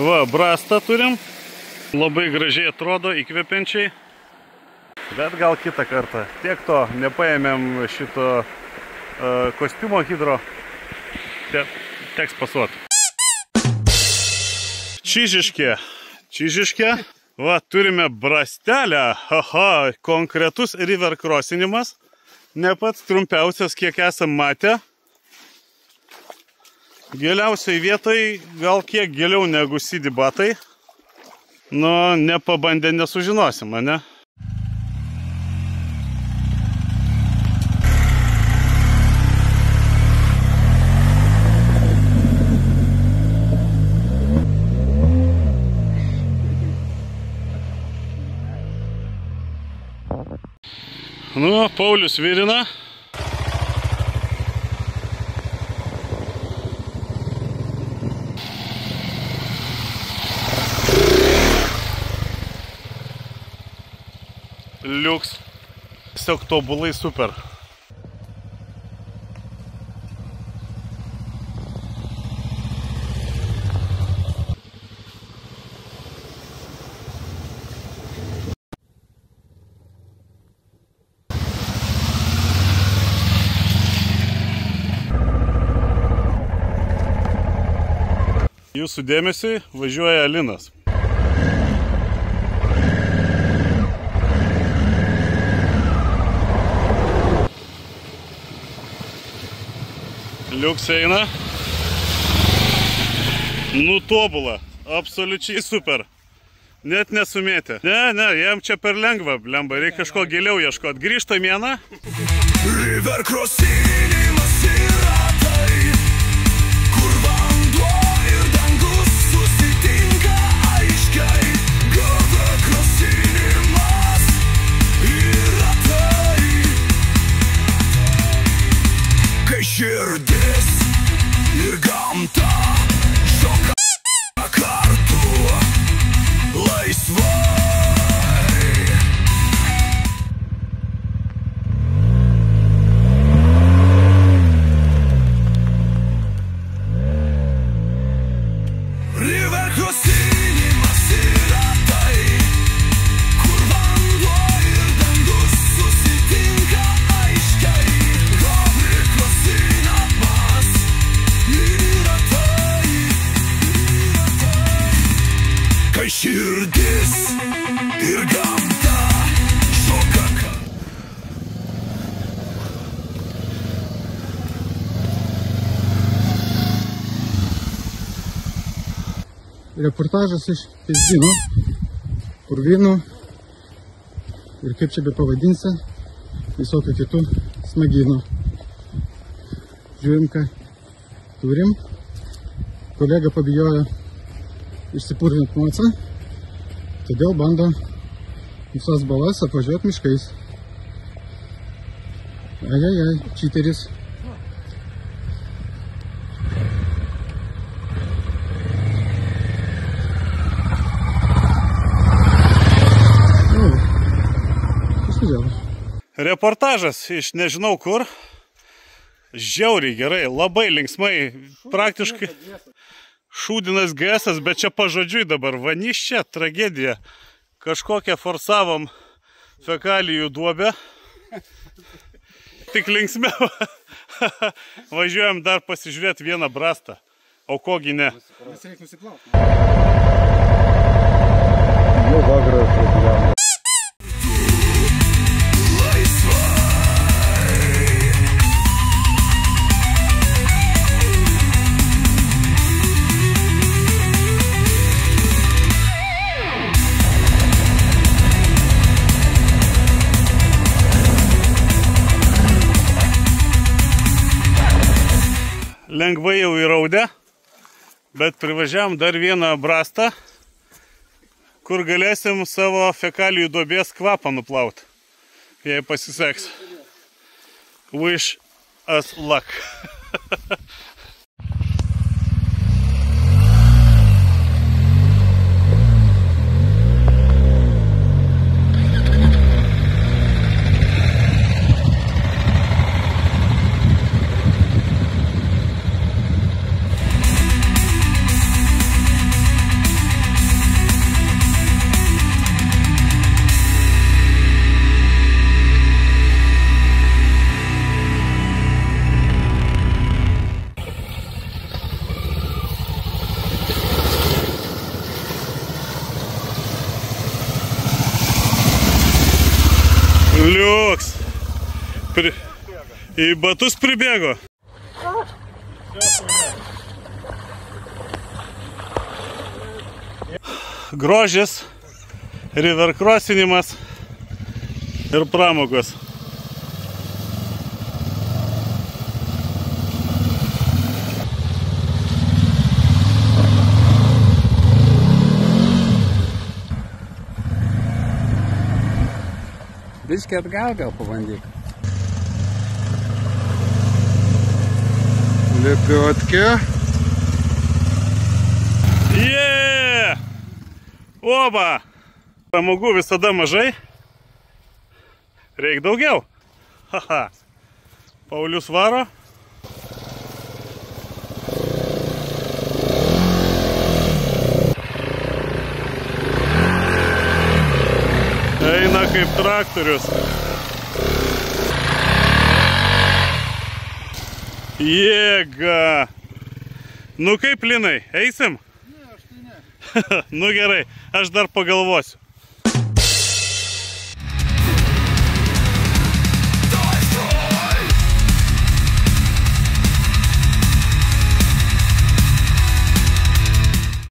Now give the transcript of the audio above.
Va, brastą turim. Labai gražiai atrodo, įkvepiančiai. Bet gal kitą kartą. Tiek to, nepaėmėm šito kostiumo hidro. Teks pasuoti. Čižiškė. Va, turime brastelę. Aha, konkretus river crossinimas. Ne pats trumpiausias, kiek esam matę. Giliausiai vietai, gal kiek giliau negu Sidi batai. Nu, nepabandę nesužinosim, ne? Nu, Paulius virina. Liuks. Tiesiog tobulai super. Jūsų dėmesiui važiuoja Alinas. Liuks eina. Nu tobula. Absoliučiai super. Net nesumėtė. Ne, jam čia per lengva, blemba. Reikia kažko giliau ieškot. Grįžtam vieną. River crossinimas yra tai, kur vanduo ir dangus susitinka aiškiai. River crossinimas yra tai, kai širdis ir gamta šoka kartu laisvai. River crossinimas yra tai, kur vanduo ir dangus susitinka aiškiai. River crossinimas yra tai, kai širdis ir gamta šoka kartu. Reportažas iš Pizdyno, Purvynų ir kaip čia be pavadinsi, visokių kitų smagynų. Žiūrim, ką turim. Kolega pabijojo išsipurvinti mocą, todėl bando visas balas apvažiuoti miškais. Ajajaj, čiteris. Reportažas iš nežinau kur. Žiauriai gerai, labai linksmai, praktiškai šūdinas gesas, bet čia pažodžiui dabar. Vaniščia, tragedija. Kažkokią forsavom fekalijų duobę. Tik linksmiau. Važiuojam dar pasižiūrėti vieną brastą. O kogi ne. Vis reikia nusiplauti. Nu, vakaras pragyveno. Lengvai jau įraudę, bet privažiavam dar vieną brastą, kur galėsim savo fekalijų duobės kvapą nuplauti, jei pasiseks. Wish us luck. Liuks. Į batus pribėgo. Grožis, rivercrossinimas ir pramogos. Biškį atgal gal pabandyk. Lepiotke. Jee! Oba! Pramogų visada mažai. Reik daugiau. Haha. Paulius varo. Eina kaip traktorius. Jėga. Nu kaip, Linai, eisim? Ne, aš tai ne. Nu gerai, aš dar pagalvosiu.